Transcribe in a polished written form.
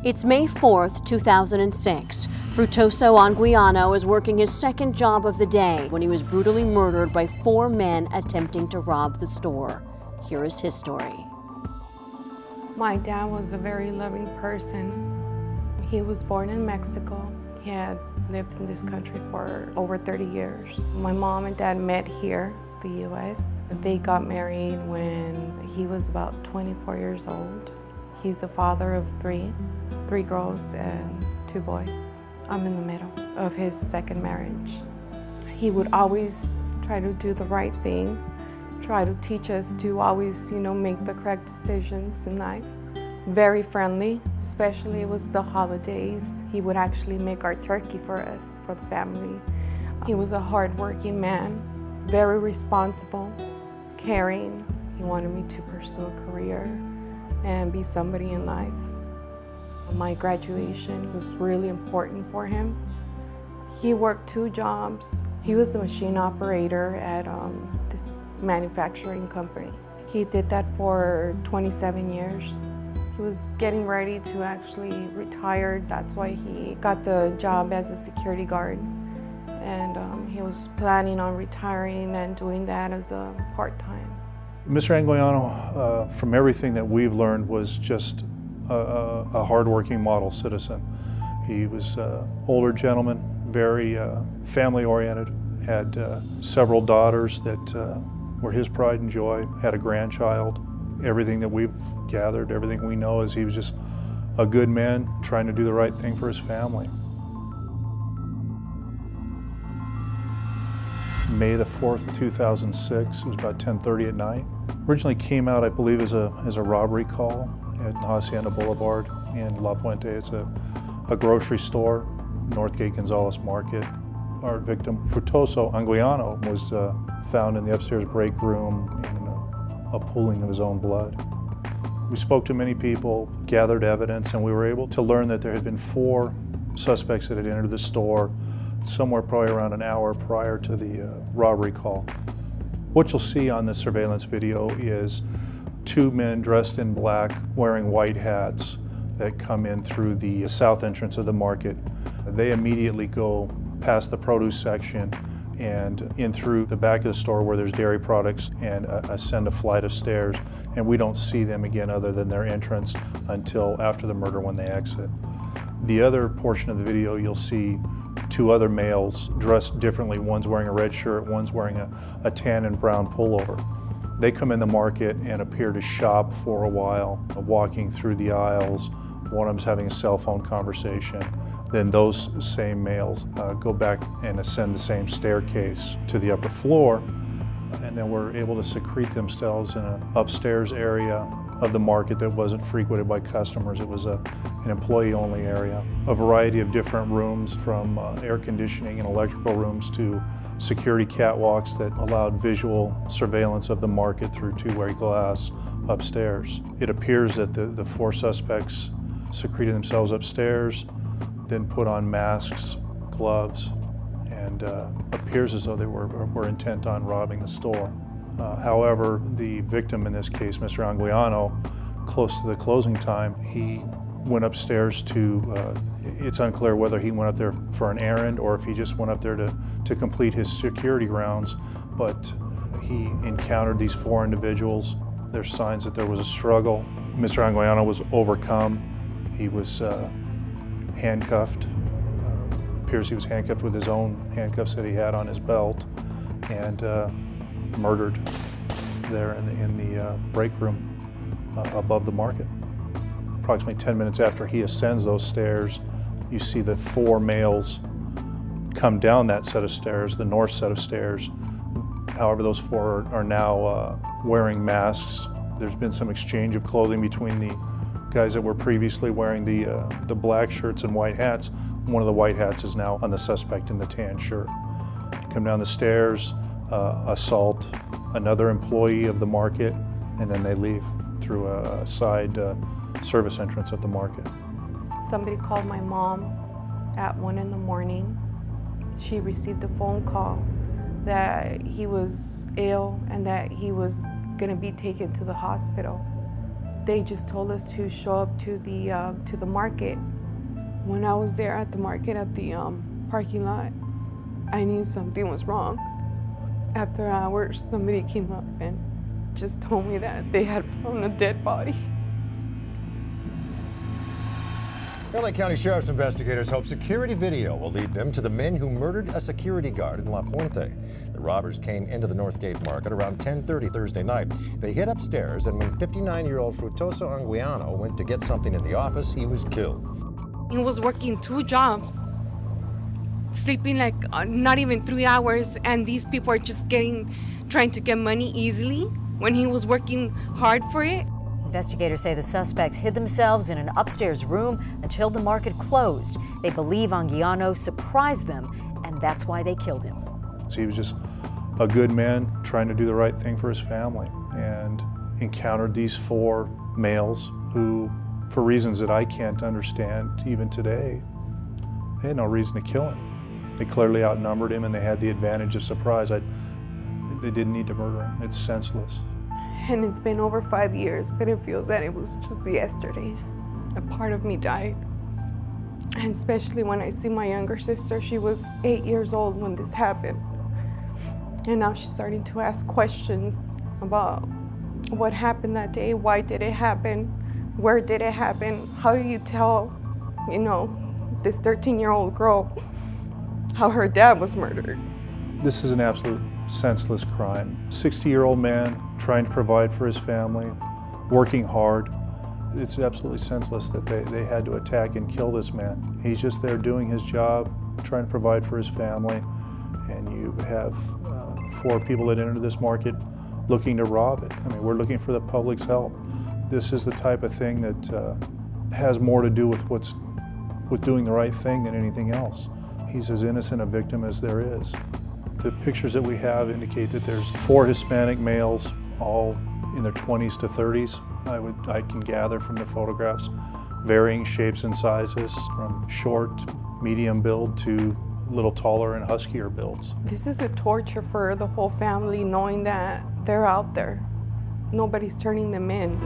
It's May 4th, 2006. Frutoso Anguiano is working his second job of the day when he was brutally murdered by 4 men attempting to rob the store. Here is his story. My dad was a very loving person. He was born in Mexico. He had lived in this country for over 30 years. My mom and dad met here, the U.S. They got married when he was about 24 years old. He's the father of three girls and 2 boys. I'm in the middle of his second marriage. He would always try to do the right thing, try to teach us to always, make the correct decisions in life. Very friendly, especially it was the holidays. He would actually make our turkey for us, for the family. He was a hardworking man, very responsible, caring. He wanted me to pursue a career and be somebody in life. My graduation was really important for him. He worked 2 jobs. He was a machine operator at this manufacturing company. He did that for 27 years. He was getting ready to actually retire. That's why he got the job as a security guard. And he was planning on retiring and doing that as a part-time. Mr. Anguiano, from everything that we've learned, was just a hardworking model citizen. He was an older gentleman, very family-oriented, had several daughters that were his pride and joy, had a grandchild. Everything that we've gathered, everything we know is he was just a good man trying to do the right thing for his family. May the 4th, 2006, it was about 10:30 at night. Originally came out, I believe, as a robbery call at Hacienda Boulevard in La Puente. It's a grocery store, Northgate Gonzalez Market. Our victim, Frutoso Anguiano, was found in the upstairs break room in a pooling of his own blood. We spoke to many people, gathered evidence, and we were able to learn that there had been 4 suspects that had entered the store somewhere probably around an hour prior to the robbery call. What you'll see on the surveillance video is 2 men dressed in black wearing white hats that come in through the south entrance of the market. They immediately go past the produce section and in through the back of the store where there's dairy products and ascend a flight of stairs, and we don't see them again other than their entrance until after the murder when they exit. The other portion of the video, you'll see 2 other males dressed differently. One's wearing a red shirt, one's wearing a tan and brown pullover. They come in the market and appear to shop for a while, walking through the aisles. One of them's having a cell phone conversation. Then those same males go back and ascend the same staircase to the upper floor, and then were able to secrete themselves in an upstairs area of the market that wasn't frequented by customers. It was an employee-only area. A variety of different rooms, from air conditioning and electrical rooms to security catwalks that allowed visual surveillance of the market through 2-way glass upstairs. It appears that the 4 suspects secreted themselves upstairs, then put on masks, gloves, and appears as though they were intent on robbing the store. However, the victim in this case, Mr. Anguiano, close to the closing time, he went upstairs to, it's unclear whether he went up there for an errand or if he just went up there to complete his security rounds, but he encountered these 4 individuals. There's signs that there was a struggle. Mr. Anguiano was overcome. He was handcuffed. Appears he was handcuffed with his own handcuffs that he had on his belt, and murdered there in the break room above the market. Approximately 10 minutes after he ascends those stairs, you see the 4 males come down that set of stairs, the north set of stairs. However, those 4 are now wearing masks. There's been some exchange of clothing between the guys that were previously wearing the black shirts and white hats. One of the white hats is now on the suspect in the tan shirt. They come down the stairs, assault another employee of the market, and then they leave through a side service entrance of the market. Somebody called my mom at 1 in the morning. She received a phone call that he was ill and that he was going to be taken to the hospital. They just told us to show up to the market. When I was there at the market at the parking lot, I knew something was wrong. After hours, somebody came up and just told me that they had found a dead body. LA County Sheriff's investigators hope security video will lead them to the men who murdered a security guard in La Puente. The robbers came into the Northgate Market around 10:30 Thursday night. They hid upstairs, and when 59-year-old Frutoso Anguiano went to get something in the office, he was killed. He was working 2 jobs, sleeping like not even 3 hours, and these people are just trying to get money easily when he was working hard for it. Investigators say the suspects hid themselves in an upstairs room until the market closed. They believe Anguiano surprised them, and that's why they killed him. So he was just a good man trying to do the right thing for his family, and encountered these 4 males who, for reasons that I can't understand even today, they had no reason to kill him. They clearly outnumbered him, and they had the advantage of surprise. They didn't need to murder him. It's senseless. And it's been over 5 years, but it feels that it was just yesterday. A part of me died. And especially when I see my younger sister, she was 8 years old when this happened. And now she's starting to ask questions about what happened that day, why did it happen, where did it happen, how do you tell, this 13-year-old girl how her dad was murdered. This is an absolute senseless crime. 60-year-old man trying to provide for his family, working hard. It's absolutely senseless that they had to attack and kill this man. He's just there doing his job, trying to provide for his family, and you have 4 people that enter this market looking to rob it. I mean, we're looking for the public's help. This is the type of thing that has more to do with doing the right thing than anything else. He's as innocent a victim as there is. The pictures that we have indicate that there's 4 Hispanic males, all in their 20s to 30s. I can gather from the photographs, varying shapes and sizes, from short, medium build to a little taller and huskier builds. This is a torture for the whole family, knowing that they're out there. Nobody's turning them in.